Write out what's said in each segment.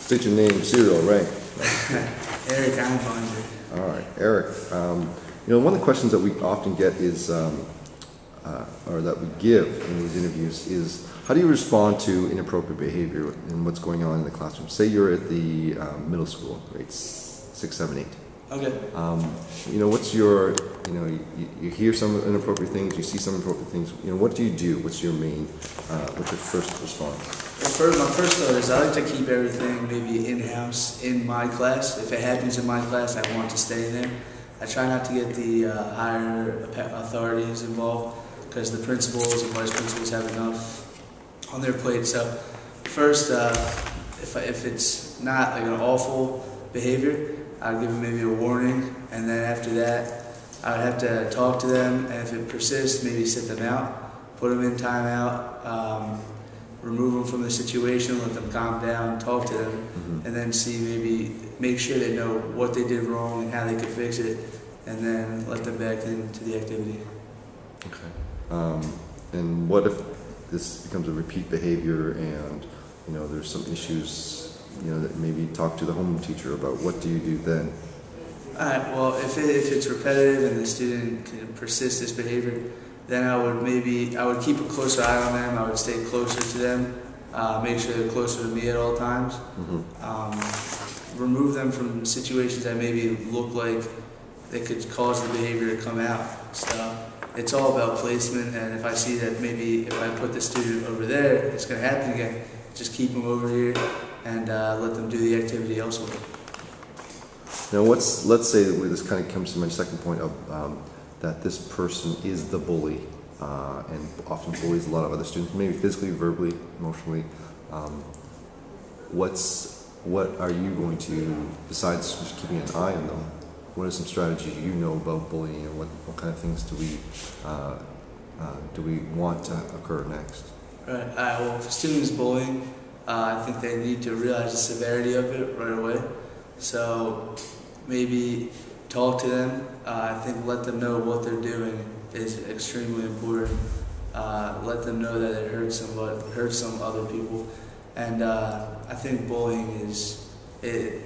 State your name, serial, rank. Eric Einbinder. All right, Eric. One of the questions that we often get is, or that we give in these interviews is, how do you respond to inappropriate behavior and what's going on in the classroom? Say you're at the middle school, grades 6, 7, 8. Okay. What's your, you hear some inappropriate things, you see some inappropriate things. What do you do? What's your first response? My first thought is I like to keep everything maybe in-house in my class. If it happens in my class, I want to stay there. I try not to get the higher authorities involved because the principals and vice principals have enough on their plate. So first, if it's not like an awful behavior, I'll give them maybe a warning, and then after that, I would have to talk to them, and if it persists, maybe sit them out, put them in timeout, remove them from the situation, let them calm down, talk to them, and then make sure they know what they did wrong and how they could fix it, and then let them back into the activity. Okay. And what if this becomes a repeat behavior and, there's some issues, that maybe talk to the home teacher about? What do you do then? All right, well, if it's repetitive and the student can persist this behavior, then I would keep a closer eye on them. I would stay closer to them, make sure they're closer to me at all times. Remove them from situations that maybe look like they could cause the behavior to come out. So it's all about placement, and if I see that maybe if I put the student over there, it's going to happen again, just keep them over here and let them do the activity elsewhere. Now, let's say that this kind of comes to my second point of that this person is the bully and often bullies a lot of other students, maybe physically, verbally, emotionally. What are you going to, besides just keeping an eye on them, what are some strategies you know about bullying, and what kind of things do we want to occur next? Right. Well, if a student is bullying, I think they need to realize the severity of it right away. So maybe talk to them. I think let them know what they're doing is extremely important. Let them know that it hurts some other people. And I think bullying it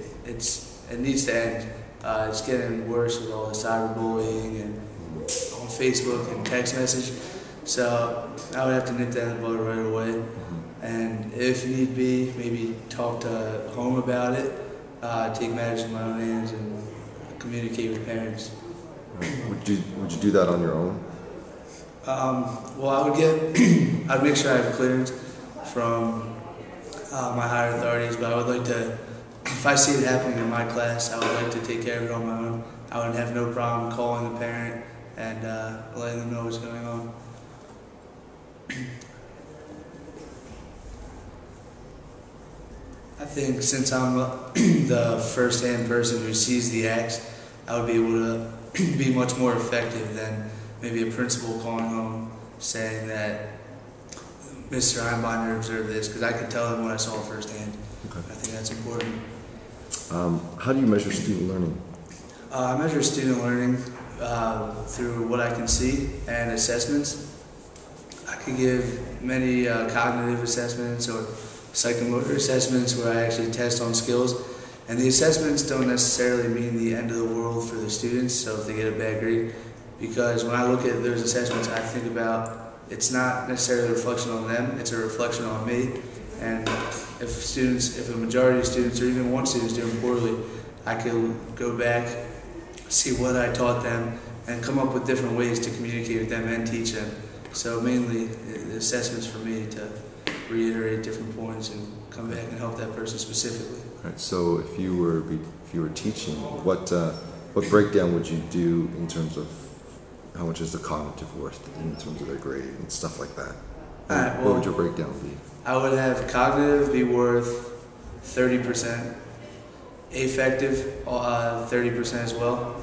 needs to end. It's getting worse with all the cyberbullying and on Facebook and text message. So I would have to nip that in the bud right away. And if need be, maybe talk to home about it, take matters in my own hands, and communicate with parents. Would you do that on your own? Well, I'd make sure I have clearance from my higher authorities, but I would like to, if I see it happening in my class, I would like to take care of it on my own. I would have no problem calling the parent and letting them know what's going on. I think since I'm the first-hand person who sees the acts, I would be able to be much more effective than maybe a principal calling home saying that Mr. Einbinder observed this, because I could tell him what I saw firsthand. Okay. I think that's important. How do you measure student learning? I measure student learning through what I can see and assessments. I can give many cognitive assessments or psychomotor assessments where I actually test on skills, and the assessments don't necessarily mean the end of the world for the students, so if they get a bad grade, because when I look at those assessments, I think about it's not necessarily a reflection on them, it's a reflection on me. And if a majority of students or even one student is doing poorly, I can go back, see what I taught them, and come up with different ways to communicate with them and teach them. So mainly the assessments for me to reiterate different points and come back and help that person specifically. All right. So if you were teaching, what breakdown would you do in terms of how much is the cognitive worth in terms of their grade and stuff like that? What would your breakdown be? I would have cognitive be worth 30%, affective 30% as well,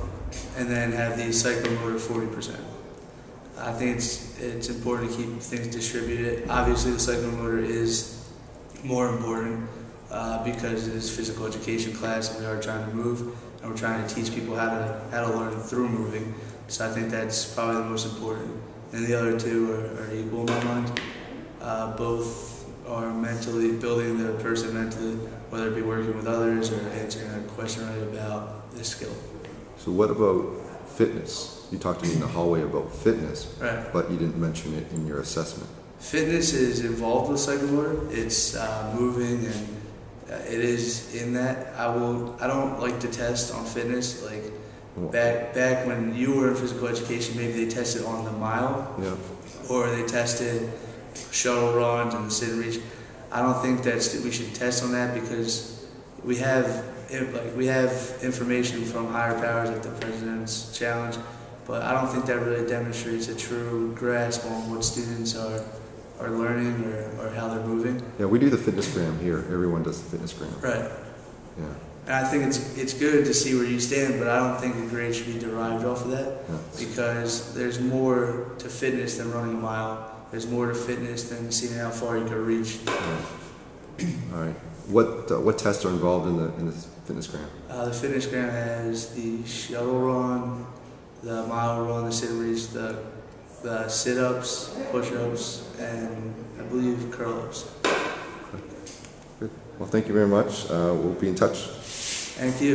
and then have the psychomotor 40%. I think it's important to keep things distributed. Obviously, the psychomotor is more important because it is physical education class, and we are trying to move, and we're trying to teach people how to learn through moving. So I think that's probably the most important. And the other two are equal in my mind. Both are mentally building their person mentally, whether it be working with others or answering a question right about this skill. So what about fitness? You talked to me in the hallway about fitness, Right. but you didn't mention it in your assessment. Fitness is involved with psychomotor. It's moving, and it is in that. I don't like to test on fitness. Like back when you were in physical education, maybe they tested on the mile, Yeah. or they tested shuttle runs and the sit and reach. I don't think we should test on that, because we have information from higher powers like the President's Challenge, but I don't think that really demonstrates a true grasp on what students are learning or how they're moving. Yeah, we do the fitness gram here. Everyone does the fitness gram. Right. Yeah. And I think it's good to see where you stand, but I don't think a grade should be derived off of that, Yeah. because there's more to fitness than running a mile. There's more to fitness than seeing how far you can reach. Yeah. All right. What tests are involved in the fitness gram? The fitness gram has the shuttle run, the mile run, the sit and reach, the sit-ups, push-ups, and I believe curl-ups. Good. Well, thank you very much. We'll be in touch. Thank you.